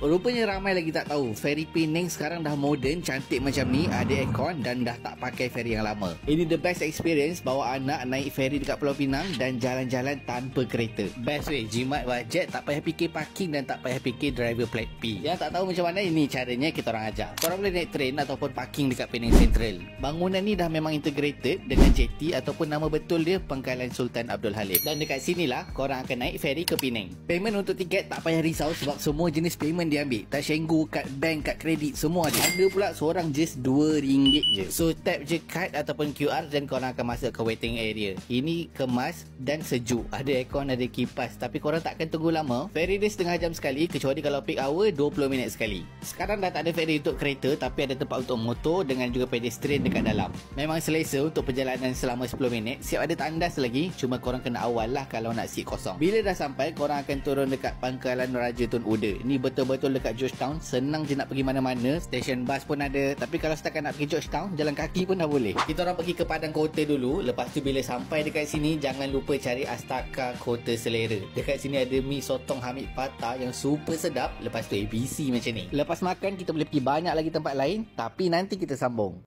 Rupanya ramai lagi tak tahu feri Penang sekarang dah moden, cantik macam ni, ada aircon dan dah tak pakai feri yang lama. Ini the best experience bawa anak naik feri dekat Pulau Pinang dan jalan-jalan tanpa kereta. Best way, jimat bajet, tak payah fikir parking dan tak payah fikir driver plat P. Yang tak tahu macam mana, ini caranya kita orang ajar. Korang boleh naik train ataupun parking dekat Penang Central. Bangunan ni dah memang integrated dengan jetty ataupun nama betul dia Pangkalan Sultan Abdul Halim. Dan dekat sinilah korang akan naik feri ke Penang. Payment untuk tiket tak payah risau sebab semua jenis payment diambil. Tashenggu, kad bank, kad kredit, semua ada. Ada pula seorang just RM2 je. So tap je kad ataupun QR dan korang akan masuk ke waiting area. Ini kemas dan sejuk. Ada aircon, ada kipas. Tapi korang takkan tunggu lama. Feri dia setengah jam sekali, kecuali kalau peak hour 20 minit sekali. Sekarang dah tak ada feri untuk kereta, tapi ada tempat untuk motor dengan juga pedestrian dekat dalam. Memang selesa untuk perjalanan selama 10 minit. Siap ada tandas lagi, cuma korang kena awal lah kalau nak seat kosong. Bila dah sampai, korang akan turun dekat Pangkalan Raja Tun Uda. Ni betul-betul dekat Georgetown. Senang je nak pergi mana-mana. Stesen bas pun ada. Tapi kalau setakat nak pergi Georgetown, jalan kaki pun dah boleh. Kita orang pergi ke Padang Kota dulu. Lepas tu bila sampai dekat sini, jangan lupa cari Astaka Kota Selera. Dekat sini ada mi sotong Hamid Patah yang super sedap. Lepas tu ABC macam ni. Lepas makan, kita boleh pergi banyak lagi tempat lain. Tapi nanti kita sambung.